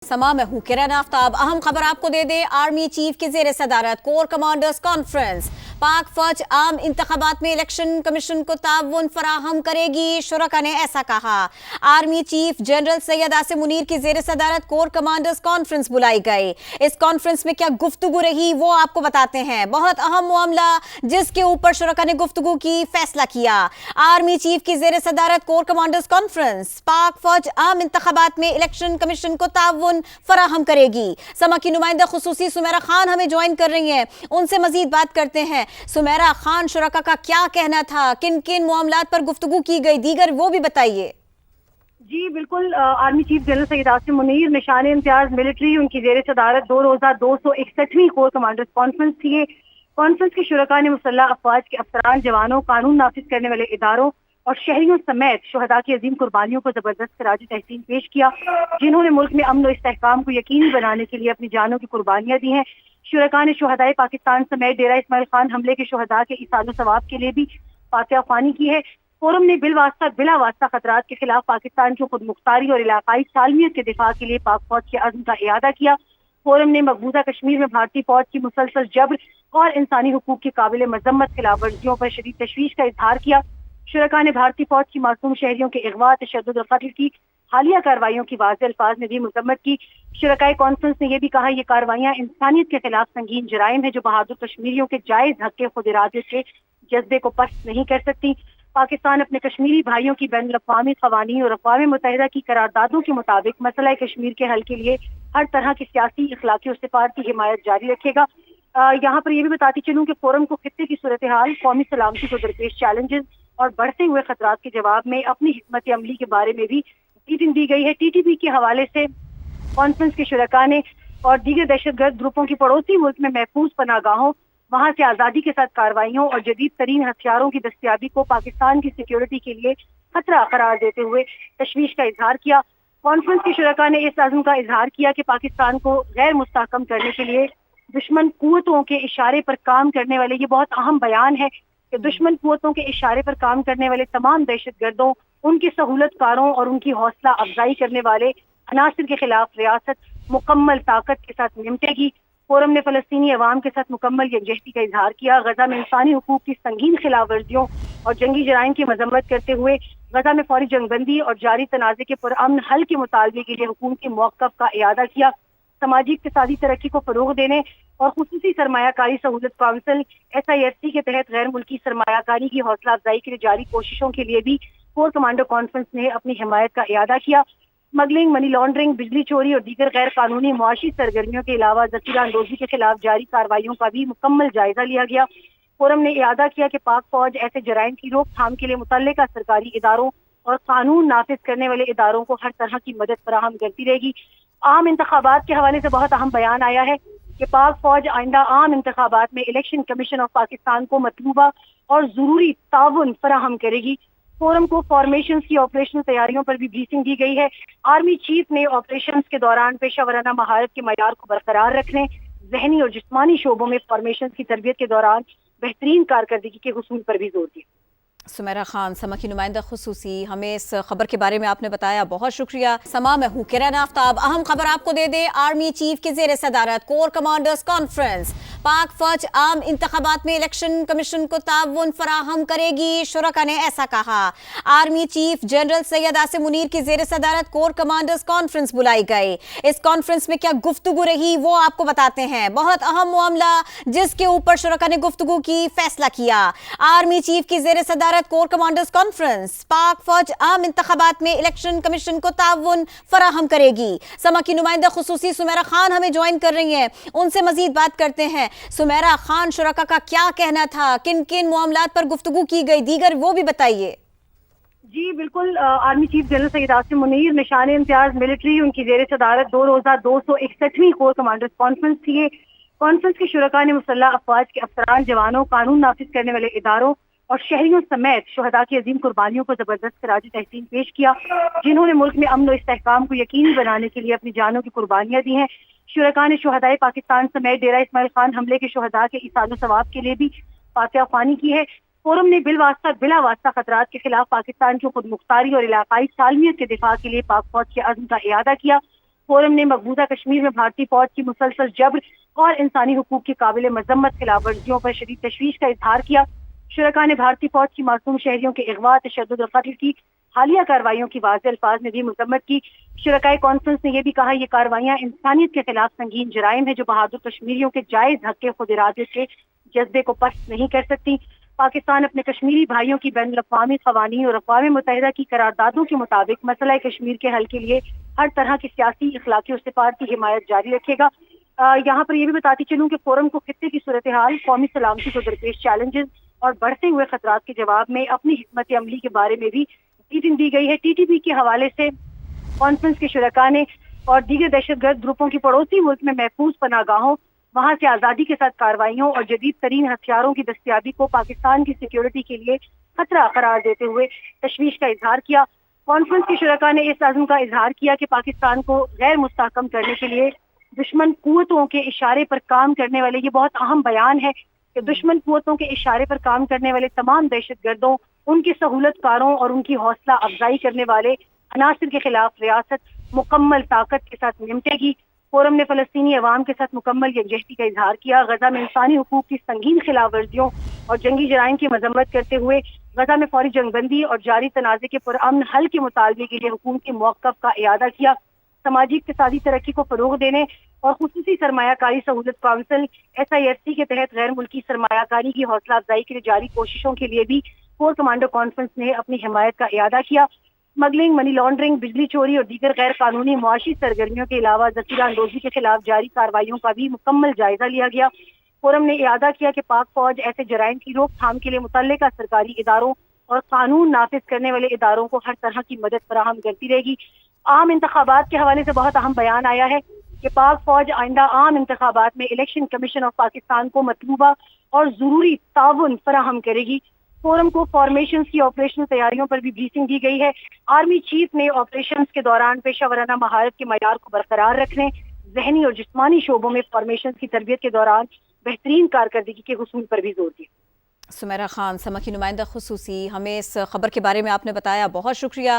समा में हूँ किरण आफ्ताब। अहम खबर आपको दे दे, आर्मी चीफ की ज़ेर सदारत कोर कमांडर्स कॉन्फ्रेंस पाक फौज आम इंतखाबात में इलेक्शन कमीशन को ताउन फराहम करेगी। शुरका ने ऐसा कहा। Army chief general Syed Asim Munir की ज़ेर सदारत कोर कमांडर्स कॉन्फ्रेंस बुलाई गई। इस कॉन्फ्रेंस में क्या गुफ्तगू रही वो आपको बताते हैं। बहुत अहम मामला जिसके ऊपर शुरका ने गुफ्तगू की, फैसला किया। आर्मी चीफ की ज़ेर सदारत कोर कमांडर्स कॉन्फ्रेंस पाक फौज आम इंतखाबात में इलेक्शन कमीशन को ताउन फराहम करेगी। समा की नुमाइंदा खुसूसी सुमेरा खान हमें ज्वाइन कर रही हैं, उनसे मजीद बात करते हैं। सुमेरा खान, शुरका का क्या कहना था, किन किन मामलात पर गुफ्तगू की गई, दीगर वो भी बताइए। जी बिल्कुल, army chief general Syed Asim Munir निशान इम्तियाज मिलिट्री उनकी जेर सदारत 2,261वीं कोर कमांडर्स कॉन्फ्रेंस थी। ये कॉन्फ्रेंस के शुरका ने मुसल्लह अफवाज के अफसरान, जवानों, कानून नाफिज करने वाले इदारों और शहरियों समेत शुहदा की अजीम कुर्बानियों को जबरदस्त खराज तहसीन पेश किया, जिन्होंने मुल्क में अमन और इस्तेहकाम को यकीनी बनाने के लिए अपनी जानों की कुर्बानियां दी हैं। शुरका ने शुहदाए पाकिस्तान समेत डेरा इस्माइल खान हमले के शुहदा के इसाल सवाब के लिए भी फातिहा ख्वानी की है। फोरम ने बिला वास्ता खतरात के खिलाफ पाकिस्तान की खुद मुख्तारी और इलाकाई सालमियत के दिफा के लिए पाक फौज के अज़्म का इयादा किया। फोरम ने मकबूजा कश्मीर में भारतीय फौज की मुसलसल जब्र और इंसानी हुकूक की काबिल मजम्मत खिलाफ वर्जियों पर शदीद तशवीश का इजहार किया। शुरका ने भारतीय फौज की मासूम शहरियों के अगवा, तशद्दुद और कत्ल की हालिया कार्रवाइयों की वाज़ेह अल्फाज में भी मजम्मत की। शुरकाए कॉन्फ्रेंस ने यह भी कहा, ये कार्रवाइयां इंसानियत के खिलाफ संगीन जराइम है जो बहादुर कश्मीरियों के जायज हक के खुद इरादे के जज्बे को पस्त नहीं कर सकती। पाकिस्तान अपने कश्मीरी भाइयों की बैनुल अक़वामी क़वानीन और अक़वाम मुत्तहिदा की करारदादों के मुताबिक मसला कश्मीर के हल के लिए हर तरह की सियासी, इखलाकी और सिफारती हिमायत जारी रखेगा। यहाँ पर यह भी बताती चलूँ कि फोरम को खित्ते की सूरत हाल, कौमी सलामती को दरपेश चैलेंजेस और बढ़ते हुए खतरात के जवाब में अपनी हिकमत अमली के बारे में भी ब्रीफिंग दी गई है। TTP के हवाले से कॉन्फ्रेंस के शुरका ने और दीगर दहशतगर्द ग्रुपों की पड़ोसी मुल्क में महफूज पनागाहों, वहां से आज़ादी के साथ कार्रवाइयों और जदीद तरीन हथियारों की दस्तियाबी को पाकिस्तान की सिक्योरिटी के लिए खतरा करार देते हुए तशवीश का इजहार किया। कॉन्फ्रेंस के शुरका ने इस अज़्म का इजहार किया कि पाकिस्तान को गैर मुस्तहकम करने के लिए दुश्मन कुव्वतों के इशारे पर काम करने वाले, ये बहुत अहम बयान है कि दुश्मन कुव्वतों के इशारे पर काम करने वाले तमाम दहशतगर्दों, उनके सहूलतकारों और उनकी हौसला अफजाई करने वाले अनासिर के खिलाफ रियासत मुकम्मल ताकत के साथ निपटेगी। फोरम ने फलस्तीनी अवाम के साथ मुकम्मल यकजहती का इजहार किया। गजा में इंसानी हुकूक की संगीन खिलाफ वर्जियों और जंगी जराइम की मजम्मत करते हुए गजा में फौरी जंगबंदी और जारी तनाज़े के पुरअमन हल के मुतालबे के लिए हुकूमत के मौक़िफ़ का इयादा किया। समाजी इक़्तिसादी तरक्की को फरोग देने और खुसूसी सरमायाकारी सहूलत काउंसिल SIFC के तहत गैर मुल्की सरमायाकारी की हौसला अफजाई के लिए जारी कोशिशों के लिए भी कोर कमांडर कॉन्फ्रेंस ने अपनी हिमायत का इयादा किया। स्मगलिंग, मनी लॉन्ड्रिंग, बिजली चोरी और दीगर गैर कानूनी मुआशी सरगर्मियों के अलावा ज़ख़ीरा अंदोज़ी के खिलाफ जारी कार्रवाइयों का भी मुकम्मल जायजा लिया गया। फोरम ने इयादा किया कि पाक फौज ऐसे जराइम की रोकथाम के लिए मुतल्लिका सरकारी इदारों और कानून नाफिज करने वाले इदारों को हर तरह की मदद फराहम करती रहेगी। आम इंतखाबात के हवाले से बहुत अहम बयान आया है कि पाक फौज आइंदा आम इंतखाबात में इलेक्शन कमीशन ऑफ पाकिस्तान को मतलूबा और जरूरी ताउन फराहम करेगी। फोरम को फॉर्मेशन की ऑपरेशनल तैयारियों पर भी ब्रीफिंग दी गई है। आर्मी चीफ ने ऑपरेशन के दौरान पेशावराना महारत के मयार को बरकरार रखने, जहनी और जिस्मानी शोबों में फॉर्मेशन की तरबियत के दौरान बेहतरीन कारकर्दगी के हुसूल पर भी जोर दिया। सुमेरा खान, समा की नुमाइंदा खुसूसी, हमें इस खबर के बारे में आपने बताया, बहुत शुक्रिया। समा में हूँ किरण आफ्ताब। अहम खबर आपको दे दे, आर्मी चीफ की ज़ेर सदारत कोर कमांडर्स कॉन्फ्रेंस पाक फौज आम इंतखाबात में इलेक्शन कमीशन को ताउन फराहम करेगी। शुरका ने ऐसा कहा। Army chief general Syed Asim Munir की ज़ेर सदारत कोर कमांडर्स कॉन्फ्रेंस बुलाई गई। इस कॉन्फ्रेंस में क्या गुफ्तगू रही वो आपको बताते हैं। बहुत अहम मामला जिसके ऊपर शुरका ने गुफ्तगू की, फैसला किया। आर्मी चीफ की ज़ेर सदारत कोर कमांडर्स कॉन्फ्रेंस पाक फौज आम इंतखाबात में इलेक्शन कमीशन को ताउन फराहम करेगी। समा की नुमाइंदा खुसूसी सुमेरा खान हमें ज्वाइन कर रही हैं, उनसे मजीद बात करते हैं। सुमेरा खान, शुरका का क्या कहना था, किन किन मामलात पर गुफ्तगू की गई, दीगर वो भी बताइए। जी बिल्कुल, army chief general Syed Asim Munir निशान इम्तियाज मिलिट्री उनकी जेर सदारत 2,261वीं कोर कमांडर्स कॉन्फ्रेंस थी। ये कॉन्फ्रेंस के शुरका ने मुसल्लह अफवाज के अफसरान, जवानों, कानून नाफिज करने वाले इदारों और शहरियों समेत शुहदा की अजीम कुर्बानियों को जबरदस्त खराज तहसीन पेश किया, जिन्होंने मुल्क में अमन और इस्तेहकाम को यकीनी बनाने के लिए अपनी जानों की कुर्बानियां दी हैं। शुरका ने शुहदाए पाकिस्तान समेत डेरा इस्माइल खान हमले के शुहदा के इसाल सवाब के लिए भी फातिहा ख्वानी की है। फोरम ने बिला वास्ता खतरात के खिलाफ पाकिस्तान की खुद मुख्तारी और इलाकाई सालमियत के दिफा के लिए पाक फौज के अज़्म का इयादा किया। فورم نے مقبوضہ کشمیر میں بھارتی فوج کی مسلسل جبر اور انسانی حقوق کی قابل مذمت خلاف ورزیوں پر شدید تشویش کا اظہار کیا۔ شرکاء نے بھارتی فوج کی معصوم شہریوں کے اغوا، تشدد اور قتل کی حالیہ کارروائیوں کی واضح الفاظ میں بھی مذمت کی۔ شرکائے کانفرنس نے یہ بھی کہا یہ کارروائیاں انسانیت کے خلاف سنگین جرائم ہیں جو بہادر کشمیریوں کے جائز حق کے خود ارادے کے جذبے کو پست نہیں کر سکتی۔ پاکستان اپنے کشمیری بھائیوں کی بین الاقوامی قوانین اور اقوام متحدہ کی قراردادوں کے مطابق مسئلہ کشمیر کے حل کے لیے ہر طرح کی سیاسی، اخلاقی اور سفارتی حمایت جاری رکھے گا۔ یہاں پر یہ بھی بتاتی چلوں کہ فورم کو خطے کی صورتحال، قومی سلامتی کو درپیش چیلنجز اور بڑھتے ہوئے خطرات کے جواب میں اپنی حکمت عملی کے بارے میں بھی میٹنگ دی گئی ہے۔ ٹی ٹی پی کے حوالے سے کانفرنس کے شرکاء نے اور دیگر دہشت گرد گروپوں کی پڑوسی ملک میں محفوظ پناہ گاہوں، وہاں سے آزادی کے ساتھ کارروائیوں اور جدید ترین ہتھیاروں کی دستیابی کو پاکستان کی سیکیورٹی کے لیے خطرہ قرار دیتے ہوئے تشویش کا اظہار کیا۔ کانفرنس کے شرکاء نے اس عزم کا اظہار کیا کہ پاکستان کو غیر مستحکم کرنے کے لیے دشمن قوتوں کے اشارے پر کام کرنے والے، یہ بہت اہم بیان ہے کہ دشمن قوتوں کے اشارے پر کام کرنے والے تمام دہشت گردوں، ان کے سہولت کاروں اور ان کی حوصلہ افزائی کرنے والے عناصر کے خلاف ریاست مکمل طاقت کے ساتھ نمٹے گی۔ فورم نے فلسطینی عوام کے ساتھ مکمل یکجہتی کا اظہار کیا۔ غزہ میں انسانی حقوق کی سنگین خلاف ورزیوں اور جنگی جرائم کی مذمت کرتے ہوئے غزہ میں فوری جنگ بندی اور جاری تنازع کے پرامن حل کے مطالبے کے لیے حکومتی موقف کا اعادہ کیا۔ سماجی اقتصادی ترقی کو فروغ دینے اور خصوصی سرمایہ کاری سہولت کونسل SIFC کے تحت غیر ملکی سرمایہ کاری کی حوصلہ افزائی کے لیے جاری کوششوں کے لیے بھی کور کمانڈر کانفرنس نے اپنی حمایت کا اعادہ کیا۔ اسمگلنگ، منی لانڈرنگ، بجلی چوری اور دیگر غیر قانونی معاشی سرگرمیوں کے علاوہ ذخیرہ اندوزی کے خلاف جاری کارروائیوں کا بھی مکمل جائزہ لیا گیا۔ فورم نے اعادہ کیا کہ پاک فوج ایسے جرائم کی روک تھام کے لیے متعلقہ سرکاری اداروں اور قانون نافذ کرنے والے اداروں کو ہر طرح کی مدد فراہم کرتی رہے گی۔ عام انتخابات کے حوالے سے بہت اہم بیان آیا ہے کہ پاک فوج آئندہ عام انتخابات میں الیکشن کمیشن آف پاکستان کو مطلوبہ اور ضروری تعاون فراہم کرے گی۔ فورم کو فارمیشنز کی آپریشنل تیاریوں پر بھی بریفنگ دی گئی ہے۔ آرمی چیف نے آپریشنز کے دوران پیشہ ورانہ مہارت کے معیار کو برقرار رکھنے، ذہنی اور جسمانی شعبوں میں فارمیشنز کی تربیت کے دوران بہترین کارکردگی کے حصول پر بھی زور دیا۔ سمیرہ خان، سما کی نمائندہ خصوصی، ہمیں اس خبر کے بارے میں آپ نے بتایا، بہت شکریہ۔